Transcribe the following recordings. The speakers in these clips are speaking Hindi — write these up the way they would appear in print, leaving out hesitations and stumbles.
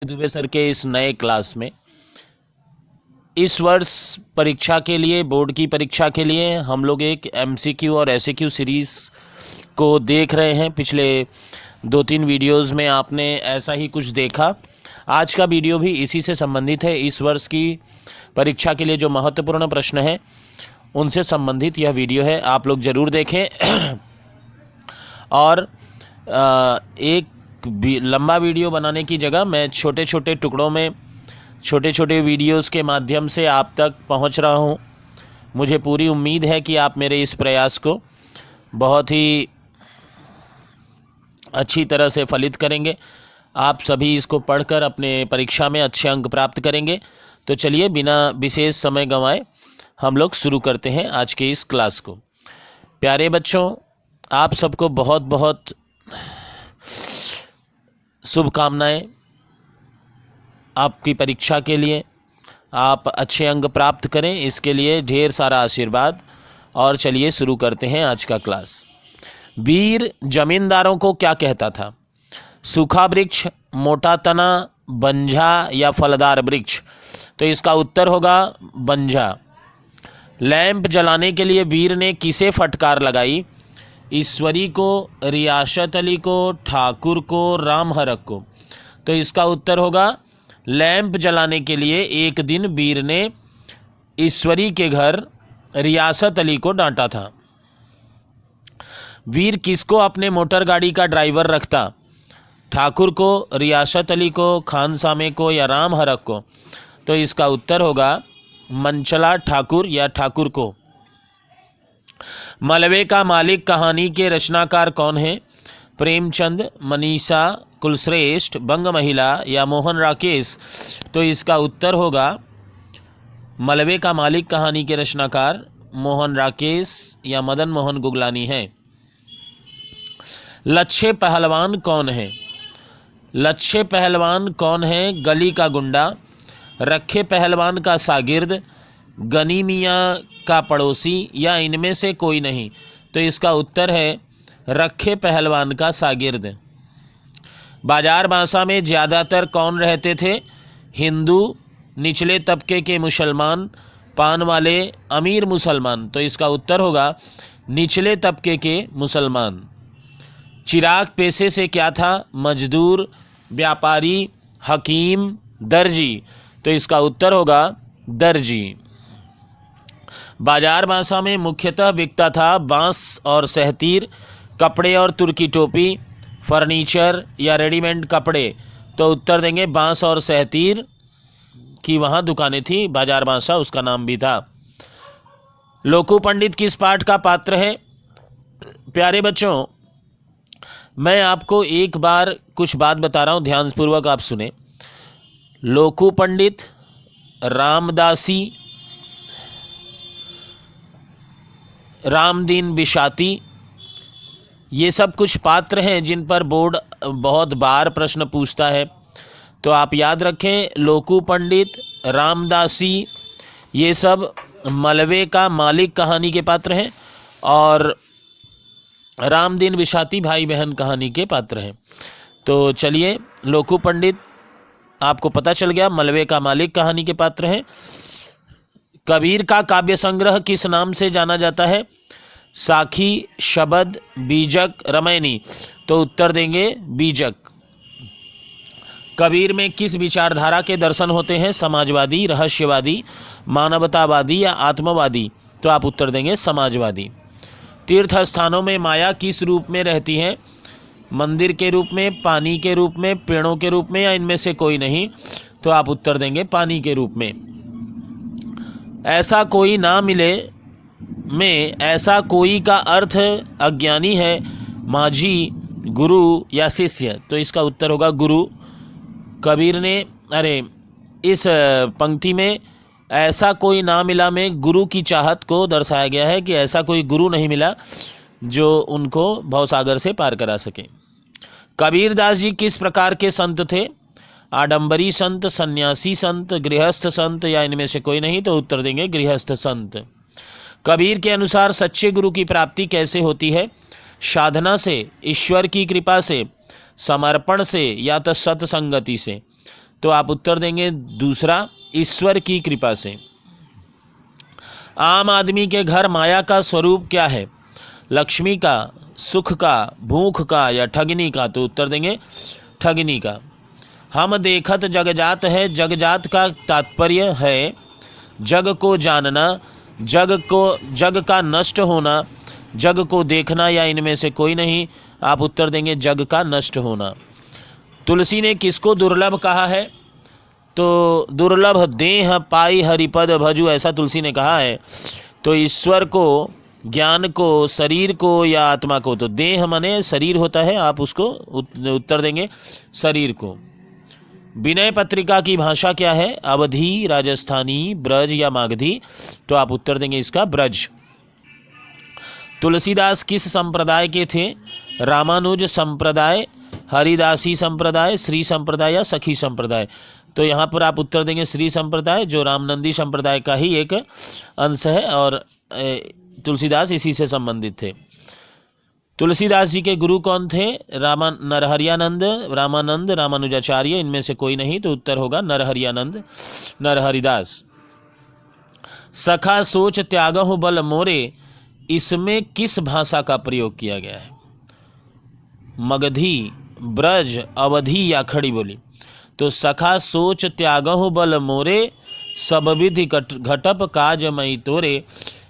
दुबे सर के इस नए क्लास में इस वर्ष परीक्षा के लिए, बोर्ड की परीक्षा के लिए हम लोग एक एमसीक्यू और एसएक्यू सीरीज़ को देख रहे हैं। पिछले 2-3 वीडियोस में आपने ऐसा ही कुछ देखा। आज का वीडियो भी इसी से संबंधित है। इस वर्ष की परीक्षा के लिए जो महत्वपूर्ण प्रश्न हैं उनसे संबंधित यह वीडियो है, आप लोग ज़रूर देखें। और एक लंबा वीडियो बनाने की जगह मैं छोटे छोटे टुकड़ों में, छोटे छोटे वीडियोस के माध्यम से आप तक पहुंच रहा हूं। मुझे पूरी उम्मीद है कि आप मेरे इस प्रयास को बहुत ही अच्छी तरह से फलित करेंगे। आप सभी इसको पढ़कर अपने परीक्षा में अच्छे अंक प्राप्त करेंगे। तो चलिए बिना विशेष समय गंवाए हम लोग शुरू करते हैं आज के इस क्लास को। प्यारे बच्चों, आप सबको बहुत बहुत शुभकामनाएं आपकी परीक्षा के लिए। आप अच्छे अंक प्राप्त करें, इसके लिए ढेर सारा आशीर्वाद। और चलिए शुरू करते हैं आज का क्लास। वीर जमींदारों को क्या कहता था? सूखा वृक्ष, मोटा तना, बंझा या फलदार वृक्ष? तो इसका उत्तर होगा बंझा। लैंप जलाने के लिए वीर ने किसे फटकार लगाई? ईश्वरी को, रियासत अली को, ठाकुर को, रामहरक को? तो इसका उत्तर होगा लैंप जलाने के लिए एक दिन वीर ने ईश्वरी के घर रियासत अली को डांटा था। वीर किसको अपने मोटर गाड़ी का ड्राइवर रखता? ठाकुर को, रियासत अली को, खान सामे को या रामहरक को? तो इसका उत्तर होगा मनचला ठाकुर या ठाकुर को। मलबे का मालिक कहानी के रचनाकार कौन है? प्रेमचंद, मनीषा, कुलश्रेष्ठ, बंग महिला या मोहन राकेश? तो इसका उत्तर होगा मलबे का मालिक कहानी के रचनाकार मोहन राकेश या मदन मोहन गुगलानी है। लच्छे पहलवान कौन है? लच्छे पहलवान कौन है? गली का गुंडा, रखे पहलवान का शागिर्द, गनी मियाँ का पड़ोसी या इनमें से कोई नहीं? तो इसका उत्तर है रखे पहलवान का शागिर्द। बाजार बांसा में ज़्यादातर कौन रहते थे? हिंदू, निचले तबके के मुसलमान, पान वाले, अमीर मुसलमान? तो इसका उत्तर होगा निचले तबके के मुसलमान। चिराग पेशे से क्या था? मजदूर, व्यापारी, हकीम, दर्जी? तो इसका उत्तर होगा दर्जी। बाजार बांसा में मुख्यतः बिकता था बांस और सहतीर, कपड़े और तुर्की टोपी, फर्नीचर या रेडीमेड कपड़े? तो उत्तर देंगे बांस और सहतीर की वहाँ दुकानें थी। बाजार बांसा उसका नाम भी था। लोकू पंडित किस पाठ का पात्र है? प्यारे बच्चों, मैं आपको एक बार कुछ बात बता रहा हूँ, ध्यानपूर्वक आप सुने। लोकू पंडित, रामदासी, रामदीन बिशाती, ये सब कुछ पात्र हैं जिन पर बोर्ड बहुत बार प्रश्न पूछता है। तो आप याद रखें, लोकू पंडित, रामदासी, ये सब मलबे का मालिक कहानी के पात्र हैं और रामदीन बिशाती भाई बहन कहानी के पात्र हैं। तो चलिए, लोकू पंडित आपको पता चल गया, मलबे का मालिक कहानी के पात्र हैं। कबीर का काव्य संग्रह किस नाम से जाना जाता है? साखी, शबद, बीजक, रमैनी? तो उत्तर देंगे बीजक। कबीर में किस विचारधारा के दर्शन होते हैं? समाजवादी, रहस्यवादी, मानवतावादी या आत्मवादी? तो आप उत्तर देंगे समाजवादी। तीर्थ स्थानों में माया किस रूप में रहती है? मंदिर के रूप में, पानी के रूप में, पेड़ों के रूप में या इनमें से कोई नहीं? तो आप उत्तर देंगे पानी के रूप में। ऐसा कोई ना मिले में ऐसा कोई का अर्थ अज्ञानी है, माझी, गुरु या शिष्य? तो इसका उत्तर होगा गुरु। कबीर ने इस पंक्ति में ऐसा कोई ना मिला में गुरु की चाहत को दर्शाया गया है कि ऐसा कोई गुरु नहीं मिला जो उनको भवसागर से पार करा सके। कबीरदास जी किस प्रकार के संत थे? आडंबरी संत, सन्यासी संत, गृहस्थ संत या इनमें से कोई नहीं? तो उत्तर देंगे गृहस्थ संत। कबीर के अनुसार सच्चे गुरु की प्राप्ति कैसे होती है? साधना से, ईश्वर की कृपा से, समर्पण से या तो सत्संगति से? तो आप उत्तर देंगे दूसरा, ईश्वर की कृपा से। आम आदमी के घर माया का स्वरूप क्या है? लक्ष्मी का, सुख का, भूख का या ठगनी का? तो उत्तर देंगे ठगनी का। हम देखत जगजात है, जगजात का तात्पर्य है जग को जानना, जग का नष्ट होना, जग को देखना, या इनमें से कोई नहीं? आप उत्तर देंगे जग का नष्ट होना। तुलसी ने किसको दुर्लभ कहा है? तो दुर्लभ देह पाई हरिपद भजु, ऐसा तुलसी ने कहा है। तो ईश्वर को, ज्ञान को, शरीर को या आत्मा को? तो देह माने शरीर होता है, आप उसको उत्तर देंगे शरीर को। विनय पत्रिका की भाषा क्या है? अवधी, राजस्थानी, ब्रज या मागधी? तो आप उत्तर देंगे इसका ब्रज। तुलसीदास किस संप्रदाय के थे? रामानुज संप्रदाय, हरिदासी संप्रदाय, श्री संप्रदाय या सखी संप्रदाय? तो यहाँ पर आप उत्तर देंगे श्री संप्रदाय, जो रामनंदी संप्रदाय का ही एक अंश है और तुलसीदास इसी से संबंधित थे। तुलसीदास जी के गुरु कौन थे? नरहरियानंद, रामानंद, रामानुजाचार्य, इनमें से कोई नहीं? तो उत्तर होगा नरहरियानंद, नरहरिदास। सखा सोच त्यागहु बल मोरे, इसमें किस भाषा का प्रयोग किया गया है? मगधी, ब्रज, अवधी या खड़ी बोली? तो सखा सोच त्यागहु बल मोरे, सब विधि घटप काज मई तोरे।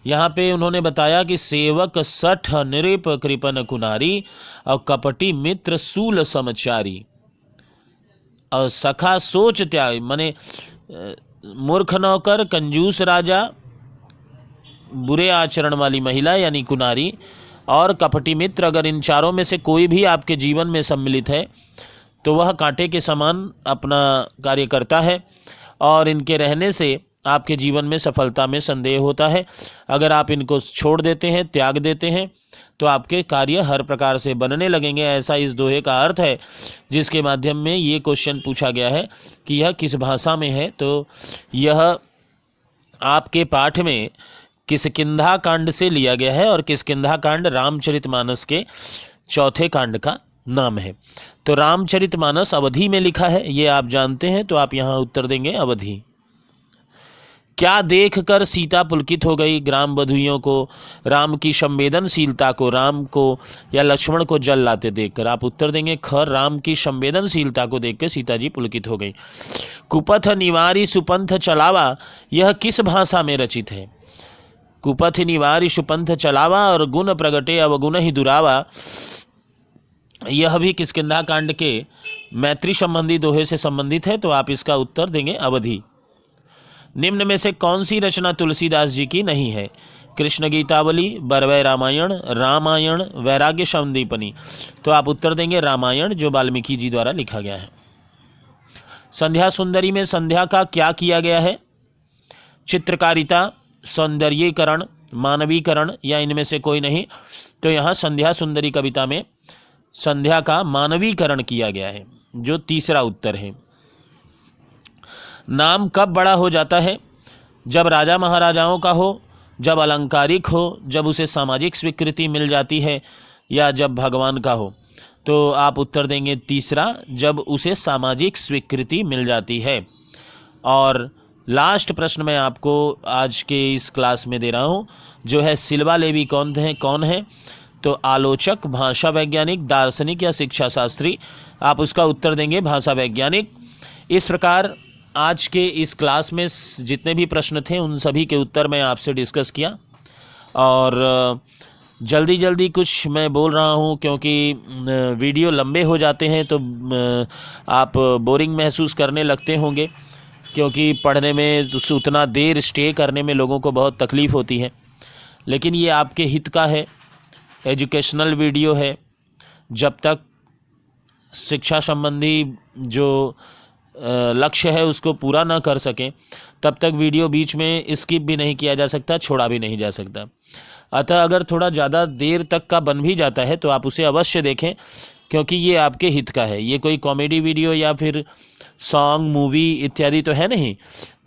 यहाँ पे उन्होंने बताया कि सेवक सठ नृप कृपन कुनारी, और कपटी मित्र सूल समचारी। और सखा सोच त्याग माने मूर्ख नौकर, कंजूस राजा, बुरे आचरण वाली महिला यानी कुनारी, और कपटी मित्र, अगर इन चारों में से कोई भी आपके जीवन में सम्मिलित है तो वह कांटे के समान अपना कार्य करता है, और इनके रहने से आपके जीवन में सफलता में संदेह होता है। अगर आप इनको छोड़ देते हैं, त्याग देते हैं, तो आपके कार्य हर प्रकार से बनने लगेंगे। ऐसा इस दोहे का अर्थ है, जिसके माध्यम में ये क्वेश्चन पूछा गया है कि यह किस भाषा में है। तो यह आपके पाठ में किष्किंधा कांड से लिया गया है, और किष्किंधा कांड रामचरितमानस के चौथे कांड का नाम है। तो रामचरितमानस अवधी में लिखा है, ये आप जानते हैं, तो आप यहाँ उत्तर देंगे अवधी। क्या देखकर सीता पुलकित हो गई? ग्राम बधुइयों को, राम की संवेदनशीलता को, राम को या लक्ष्मण को जल लाते देखकर? आप उत्तर देंगे ख, राम की संवेदनशीलता को देखकर सीता जी पुलकित हो गई। कुपथ निवारी सुपंथ चलावा, यह किस भाषा में रचित है? कुपथ निवारी सुपंथ चलावा और गुण प्रगटे अवगुण ही दुरावा, यह भी किष्किंधा कांड के मैत्री संबंधी दोहे से संबंधित है। तो आप इसका उत्तर देंगे अवधी। निम्न में से कौन सी रचना तुलसीदास जी की नहीं है? कृष्ण गीतावली, बरवै रामायण, रामायण, वैराग्य संदीपनी? तो आप उत्तर देंगे रामायण, जो वाल्मीकि जी द्वारा लिखा गया है। संध्या सुंदरी में संध्या का क्या किया गया है? चित्रकारिता, सौंदर्यीकरण, मानवीकरण, या इनमें से कोई नहीं? तो यहाँ संध्या सुंदरी कविता में संध्या का मानवीकरण किया गया है, जो तीसरा उत्तर है। नाम कब बड़ा हो जाता है? जब राजा महाराजाओं का हो, जब अलंकारिक हो, जब उसे सामाजिक स्वीकृति मिल जाती है, या जब भगवान का हो? तो आप उत्तर देंगे तीसरा, जब उसे सामाजिक स्वीकृति मिल जाती है। और लास्ट प्रश्न मैं आपको आज के इस क्लास में दे रहा हूँ, जो है सिल्वा लेवी कौन है? तो आलोचक, भाषा वैज्ञानिक, दार्शनिक या शिक्षा शास्त्री? आप उसका उत्तर देंगे भाषा वैज्ञानिक। इस प्रकार आज के इस क्लास में जितने भी प्रश्न थे उन सभी के उत्तर मैं आपसे डिस्कस किया, और जल्दी जल्दी कुछ मैं बोल रहा हूँ क्योंकि वीडियो लंबे हो जाते हैं तो आप बोरिंग महसूस करने लगते होंगे, क्योंकि पढ़ने में उतना देर स्टे करने में लोगों को बहुत तकलीफ़ होती है। लेकिन ये आपके हित का है, एजुकेशनल वीडियो है। जब तक शिक्षा संबंधी जो लक्ष्य है उसको पूरा ना कर सकें, तब तक वीडियो बीच में स्किप भी नहीं किया जा सकता, छोड़ा भी नहीं जा सकता। अतः अगर थोड़ा ज़्यादा देर तक का बन भी जाता है तो आप उसे अवश्य देखें, क्योंकि ये आपके हित का है। ये कोई कॉमेडी वीडियो या फिर सॉन्ग, मूवी इत्यादि तो है नहीं।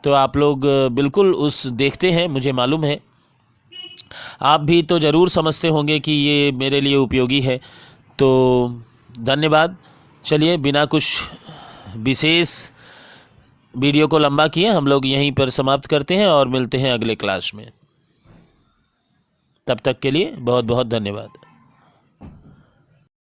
तो आप लोग बिल्कुल उस देखते हैं, मुझे मालूम है। आप भी तो ज़रूर समझते होंगे कि ये मेरे लिए उपयोगी है। तो धन्यवाद। चलिए, बिना कुछ विशेष वीडियो को लंबा किए, हम लोग यहीं पर समाप्त करते हैं और मिलते हैं अगले क्लास में। तब तक के लिए बहुत बहुत धन्यवाद।